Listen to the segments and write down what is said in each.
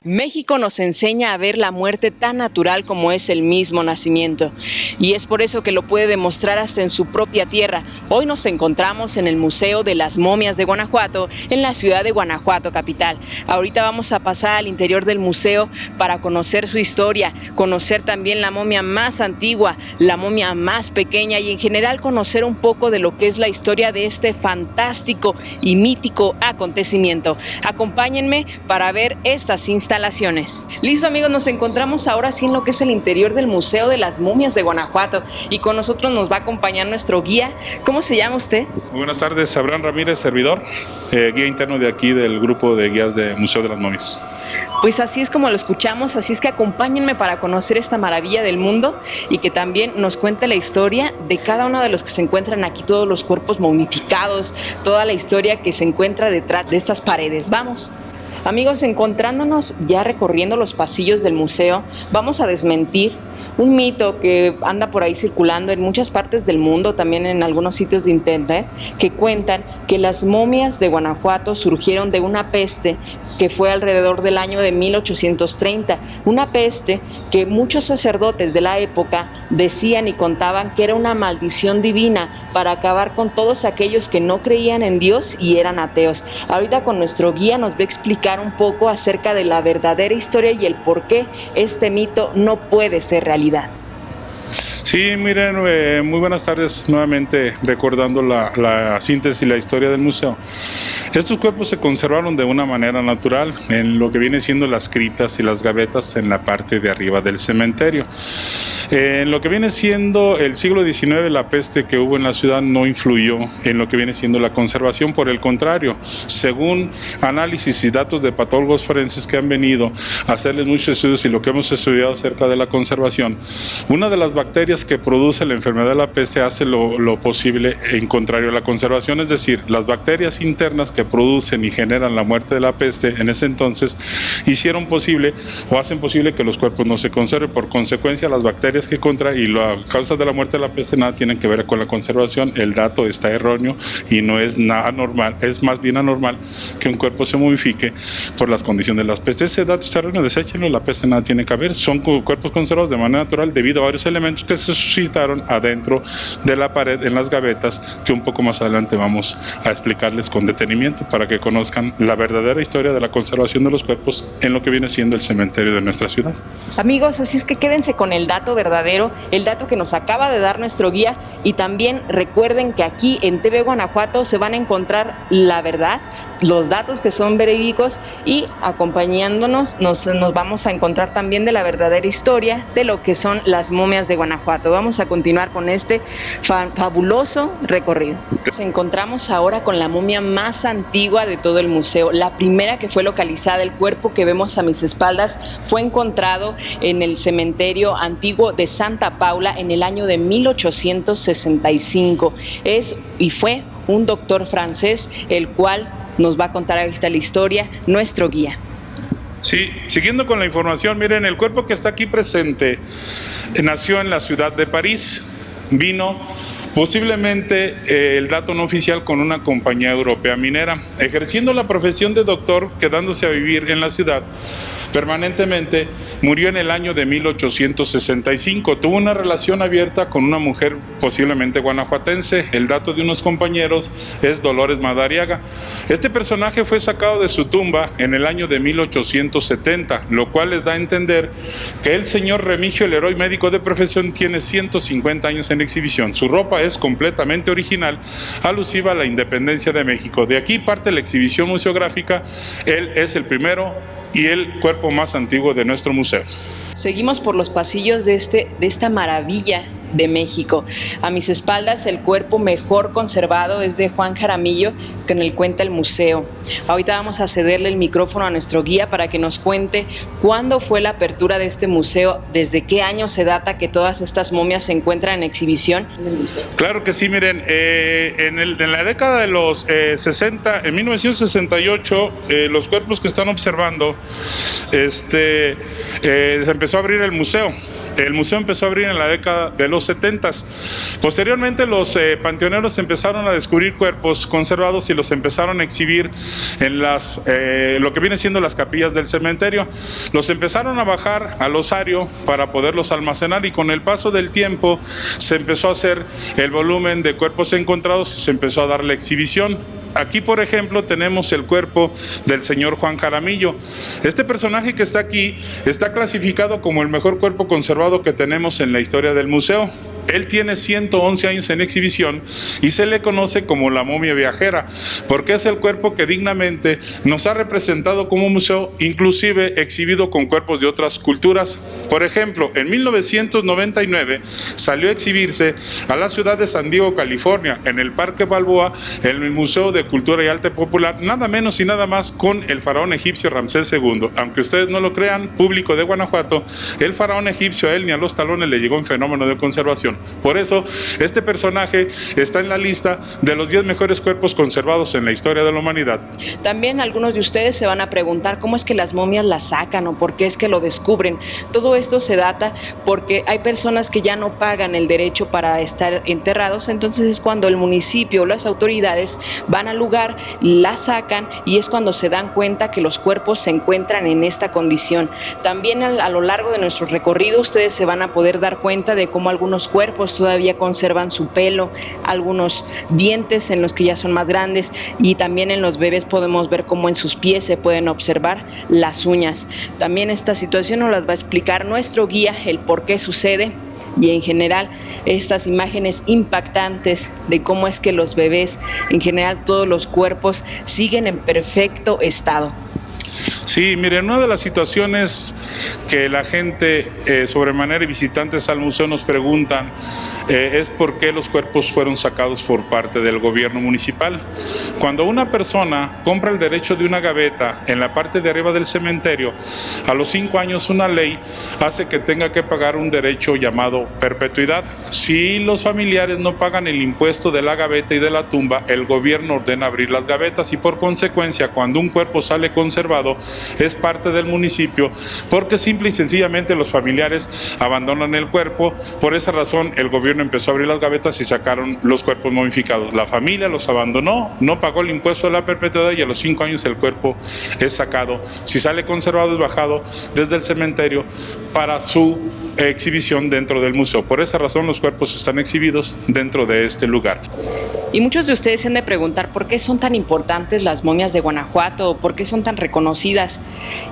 México nos enseña a ver la muerte tan natural como es el mismo nacimiento, y es por eso que lo puede demostrar hasta en su propia tierra. Hoy nos encontramos en el Museo de las Momias de Guanajuato, en la ciudad de Guanajuato capital. Ahorita vamos a pasar al interior del museo para conocer su historia, conocer también la momia más antigua, la momia más pequeña y en general conocer un poco de lo que es la historia de este fantástico y mítico acontecimiento. Acompáñenme para ver estas instalaciones. Listo, amigos, nos encontramos ahora sí en lo que es el interior del Museo de las Momias de Guanajuato y con nosotros nos va a acompañar nuestro guía. ¿Cómo se llama usted? Muy buenas tardes, Abraham Ramírez, servidor, guía interno de aquí del grupo de guías del Museo de las Momias. Pues así es como lo escuchamos, así es que acompáñenme para conocer esta maravilla del mundo y que también nos cuente la historia de cada uno de los que se encuentran aquí, todos los cuerpos momificados, toda la historia que se encuentra detrás de estas paredes. ¡Vamos! Amigos, encontrándonos ya recorriendo los pasillos del museo, vamos a desmentir un mito que anda por ahí circulando en muchas partes del mundo, también en algunos sitios de internet, que cuentan que las momias de Guanajuato surgieron de una peste que fue alrededor del año de 1830, una peste que muchos sacerdotes de la época decían y contaban que era una maldición divina para acabar con todos aquellos que no creían en Dios y eran ateos. Ahorita con nuestro guía nos va a explicar un poco acerca de la verdadera historia y el por qué este mito no puede ser realidad. Sí, miren, muy buenas tardes, nuevamente recordando la síntesis y la historia del museo. Estos cuerpos se conservaron de una manera natural en lo que viene siendo las criptas y las gavetas en la parte de arriba del cementerio. En lo que viene siendo el siglo XIX, la peste que hubo en la ciudad no influyó en lo que viene siendo la conservación, por el contrario, según análisis y datos de patólogos forenses que han venido a hacerles muchos estudios y lo que hemos estudiado acerca de la conservación, una de las bacterias que produce la enfermedad de la peste hace lo posible en contrario a la conservación, es decir, las bacterias internas que producen y generan la muerte de la peste en ese entonces hicieron posible o hacen posible que los cuerpos no se conserven. Por consecuencia, las bacterias que y las causas de la muerte de la peste nada tienen que ver con la conservación. El dato está erróneo y no es nada normal, es más bien anormal que un cuerpo se momifique por las condiciones de las pestes. Ese dato está erróneo, deséchenlo, la peste nada tiene que ver, son cuerpos conservados de manera natural debido a varios elementos que se suscitaron adentro de la pared en las gavetas, que un poco más adelante vamos a explicarles con detenimiento para que conozcan la verdadera historia de la conservación de los cuerpos en lo que viene siendo el cementerio de nuestra ciudad. Amigos, así es que quédense con el dato verdadero, el dato que nos acaba de dar nuestro guía, y también recuerden que aquí en TV Guanajuato se van a encontrar la verdad, los datos que son verídicos, y acompañándonos nos vamos a encontrar también de la verdadera historia de lo que son las momias de Guanajuato. Vamos a continuar con este fabuloso recorrido. Nos encontramos ahora con la momia más antigua de todo el museo, la primera que fue localizada. El cuerpo que vemos a mis espaldas fue encontrado en el cementerio antiguo de Santa Paula en el año de 1865. Fue un doctor francés el cual nos va a contar esta la historia, nuestro guía. Sí, siguiendo con la información, miren, el cuerpo que está aquí presente nació en la ciudad de París, vino posiblemente, el dato no oficial, con una compañía europea minera, ejerciendo la profesión de doctor, quedándose a vivir en la ciudad permanentemente. Murió en el año de 1865. Tuvo una relación abierta con una mujer posiblemente guanajuatense. El dato de unos compañeros es Dolores Madariaga. Este personaje fue sacado de su tumba en el año de 1870, lo cual les da a entender que el señor Remigio, el héroe médico de profesión, tiene 150 años en exhibición. Su ropa es completamente original, alusiva a la independencia de México. De aquí parte la exhibición museográfica. Él es el primero y el cuerpo más antiguo de nuestro museo. Seguimos por los pasillos de esta maravilla de México. A mis espaldas el cuerpo mejor conservado es de Juan Jaramillo, con el cuenta el museo. Ahorita vamos a cederle el micrófono a nuestro guía para que nos cuente cuándo fue la apertura de este museo, desde qué año se data que todas estas momias se encuentran en exhibición en el museo. Claro que sí, miren, en la década de los 60, en 1968, los cuerpos que están observando, se empezó a abrir el museo. El museo empezó a abrir en la década de los 70. Posteriormente los panteoneros empezaron a descubrir cuerpos conservados y los empezaron a exhibir en lo que viene siendo las capillas del cementerio. Los empezaron a bajar al osario para poderlos almacenar, y con el paso del tiempo se empezó a hacer el volumen de cuerpos encontrados y se empezó a dar la exhibición. Aquí, por ejemplo, tenemos el cuerpo del señor Juan Jaramillo. Este personaje que está aquí está clasificado como el mejor cuerpo conservado que tenemos en la historia del museo. Él tiene 111 años en exhibición y se le conoce como la momia viajera, porque es el cuerpo que dignamente nos ha representado como museo, inclusive exhibido con cuerpos de otras culturas. Por ejemplo, en 1999 salió a exhibirse a la ciudad de San Diego, California, en el Parque Balboa, en el Museo de Cultura y Arte Popular, nada menos y nada más con el faraón egipcio Ramsés II. Aunque ustedes no lo crean, público de Guanajuato, el faraón egipcio a él ni a los talones le llegó un fenómeno de conservación. Por eso, este personaje está en la lista de los 10 mejores cuerpos conservados en la historia de la humanidad. También algunos de ustedes se van a preguntar cómo es que las momias las sacan o por qué es que lo descubren. Todo esto se data porque hay personas que ya no pagan el derecho para estar enterrados, entonces es cuando el municipio o las autoridades van al lugar, las sacan, y es cuando se dan cuenta que los cuerpos se encuentran en esta condición. También a lo largo de nuestro recorrido ustedes se van a poder dar cuenta de cómo algunos cuerpos todavía conservan su pelo, algunos dientes en los que ya son más grandes, y también en los bebés podemos ver cómo en sus pies se pueden observar las uñas. También esta situación nos las va a explicar nuestro guía, el por qué sucede, y en general estas imágenes impactantes de cómo es que los bebés, en general todos los cuerpos, siguen en perfecto estado. Sí, miren, una de las situaciones que la gente sobremanera y visitantes al museo nos preguntan es por qué los cuerpos fueron sacados por parte del gobierno municipal. Cuando una persona compra el derecho de una gaveta en la parte de arriba del cementerio, a los 5 años una ley hace que tenga que pagar un derecho llamado perpetuidad. Si los familiares no pagan el impuesto de la gaveta y de la tumba, el gobierno ordena abrir las gavetas, y por consecuencia, cuando un cuerpo sale conservado, es parte del municipio, porque simple y sencillamente los familiares abandonan el cuerpo. Por esa razón el gobierno empezó a abrir las gavetas y sacaron los cuerpos momificados. La familia los abandonó, no pagó el impuesto de la perpetuidad, y a los 5 años el cuerpo es sacado. Si sale conservado, es bajado desde el cementerio para su exhibición dentro del museo. Por esa razón los cuerpos están exhibidos dentro de este lugar. Y muchos de ustedes se han de preguntar por qué son tan importantes las momias de Guanajuato, por qué son tan reconocidas.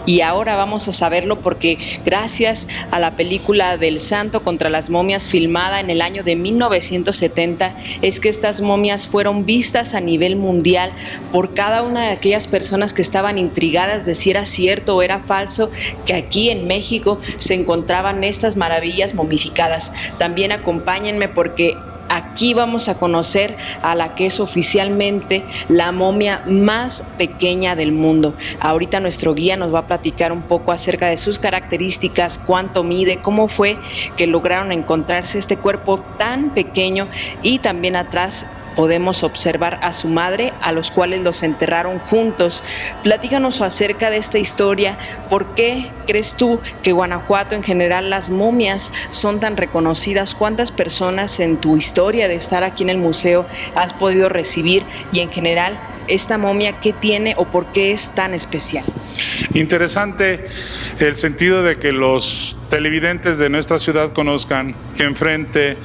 Y ahora vamos a saberlo, porque gracias a la película del Santo contra las momias, filmada en el año de 1970, es que estas momias fueron vistas a nivel mundial por cada una de aquellas personas que estaban intrigadas de si era cierto o era falso que aquí en México se encontraban estas maravillas momificadas. También acompáñenme, porque aquí vamos a conocer a la que es oficialmente la momia más pequeña del mundo. Ahorita nuestro guía nos va a platicar un poco acerca de sus características, cuánto mide, cómo fue que lograron encontrarse este cuerpo tan pequeño, y también atrás podemos observar a su madre, a los cuales los enterraron juntos. Platícanos acerca de esta historia. ¿Por qué crees tú que Guanajuato, en general, las momias son tan reconocidas? ¿Cuántas personas en tu historia de estar aquí en el museo has podido recibir? Y en general, esta momia, ¿qué tiene o por qué es tan especial? Interesante el sentido de que los televidentes de nuestra ciudad conozcan que enfrente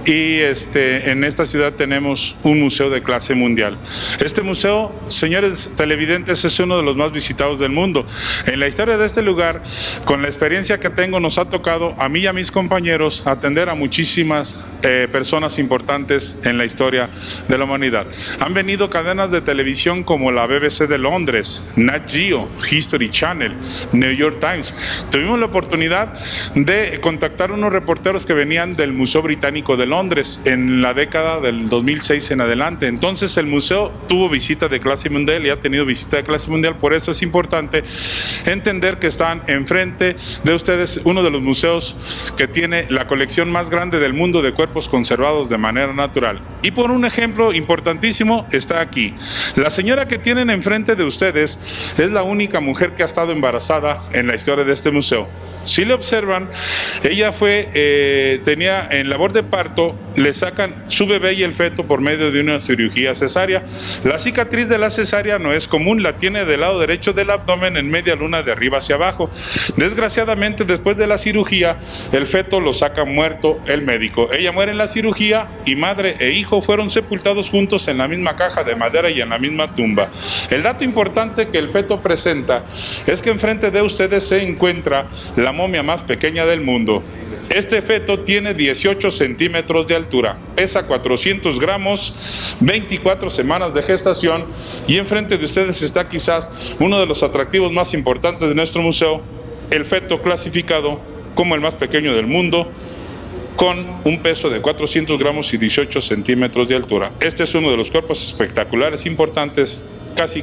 y en esta ciudad tenemos un museo de clase mundial. Este museo, señores televidentes, es uno de los más visitados del mundo. En la historia de este lugar, con la experiencia que tengo, nos ha tocado a mí y a mis compañeros atender a muchísimas personas importantes en la historia de la humanidad. Han venido cadenas de televisión como la BBC de Londres, Nat Geo, History Channel, New York Times. Tuvimos la oportunidad de contactar a unos reporteros que venían del Museo Británico de Londres en la década del 2006 en adelante. Entonces el museo tuvo visita de clase mundial y ha tenido visita de clase mundial. Por eso es importante entender que están enfrente de ustedes uno de los museos que tiene la colección más grande del mundo de cuerpos conservados de manera natural. Y por un ejemplo importantísimo está aquí. La señora que tienen enfrente de ustedes es la única mujer que ha estado embarazada en la historia de este museo. Si le observan, ella tenía en labor de parto, le sacan su bebé y el feto por medio de una cirugía cesárea. La cicatriz de la cesárea no es común, la tiene del lado derecho del abdomen en media luna de arriba hacia abajo. Desgraciadamente, después de la cirugía, el feto lo saca muerto el médico. Ella muere en la cirugía y madre e hijo fueron sepultados juntos en la misma caja de madera y en la misma tumba. El dato importante que el feto presenta es que enfrente de ustedes se encuentra la momia más pequeña del mundo. Este feto tiene 18 centímetros de altura, pesa 400 gramos, 24 semanas de gestación y enfrente de ustedes está quizás uno de los atractivos más importantes de nuestro museo, el feto clasificado como el más pequeño del mundo, con un peso de 400 gramos y 18 centímetros de altura. Este es uno de los cuerpos espectaculares, importantes, casi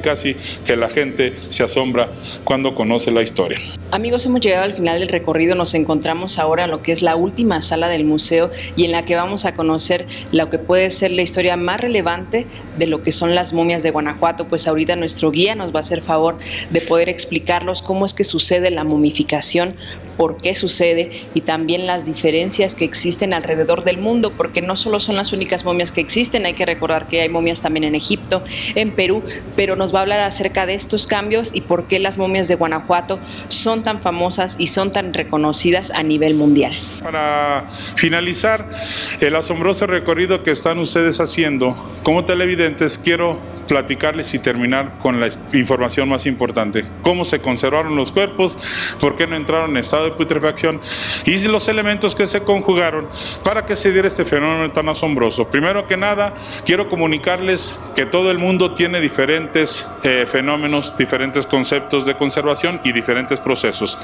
que la gente se asombra cuando conoce la historia. Amigos, hemos llegado al final del recorrido, nos encontramos ahora en lo que es la última sala del museo y en la que vamos a conocer lo que puede ser la historia más relevante de lo que son las momias de Guanajuato. Pues ahorita nuestro guía nos va a hacer favor de poder explicarnos cómo es que sucede la momificación, por qué sucede y también las diferencias que existen alrededor del mundo, porque no solo son las únicas momias que existen, hay que recordar que hay momias también en Egipto, en Perú, pero nos va a hablar acerca de estos cambios y por qué las momias de Guanajuato son tan famosas y son tan reconocidas a nivel mundial. Para finalizar el asombroso recorrido que están ustedes haciendo como televidentes, quiero platicarles y terminar con la información más importante: cómo se conservaron los cuerpos, por qué no entraron en estado de putrefacción y los elementos que se conjugaron para que se diera este fenómeno tan asombroso. Primero que nada, quiero comunicarles que todo el mundo tiene diferentes fenómenos, diferentes conceptos de conservación y diferentes procesos.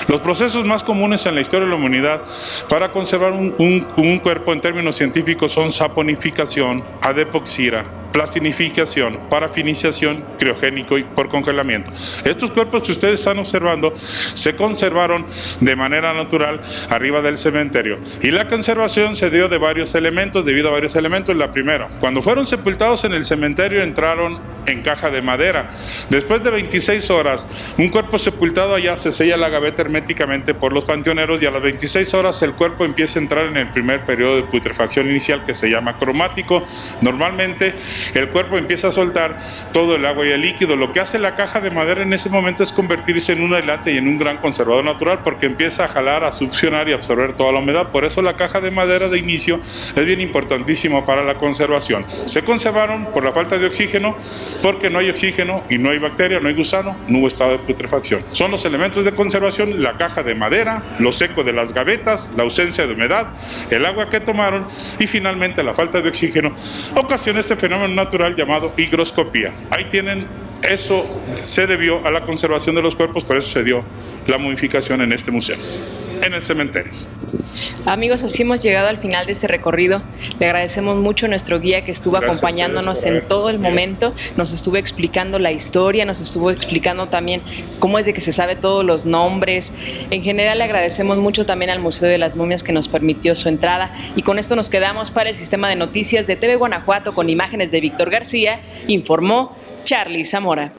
Los procesos más comunes en la historia de la humanidad para conservar un cuerpo en términos científicos son saponificación, adepoxia, plastinificación, parafinización, criogénico y por congelamiento. Estos cuerpos que ustedes están observando se conservaron de manera natural arriba del cementerio y la conservación se dio debido a varios elementos. La primera, cuando fueron sepultados en el cementerio entraron en caja de madera. Después de 26 horas, un cuerpo sepultado allá se sella la gaveta herméticamente por los panteoneros y a las 26 horas el cuerpo empieza a entrar en el primer periodo de putrefacción inicial que se llama cromático. Normalmente el cuerpo empieza a soltar todo el agua y el líquido. Lo que hace la caja de madera en ese momento es convertirse en un aislante y en un gran conservador natural porque empieza a jalar, a succionar y absorber toda la humedad. Por eso la caja de madera de inicio es bien importantísima para la conservación. Se conservaron por la falta de oxígeno, porque no hay oxígeno y no hay bacteria, no hay gusano, no hubo estado de putrefacción. Son los elementos de conservación: la caja de madera, lo seco de las gavetas, la ausencia de humedad, el agua que tomaron y finalmente la falta de oxígeno ocasiona este fenómeno natural llamado higroscopía. Ahí tienen, eso se debió a la conservación de los cuerpos, por eso se dio la momificación en este museo, en el cementerio. Amigos, así hemos llegado al final de este recorrido. Le agradecemos mucho a nuestro guía que estuvo acompañándonos en todo el momento. Nos estuvo explicando la historia, nos estuvo explicando también cómo es de que se sabe todos los nombres. En general le agradecemos mucho también al Museo de las Momias que nos permitió su entrada. Y con esto nos quedamos para el sistema de noticias de TV Guanajuato con imágenes de Víctor García. Informó Charly Zamora.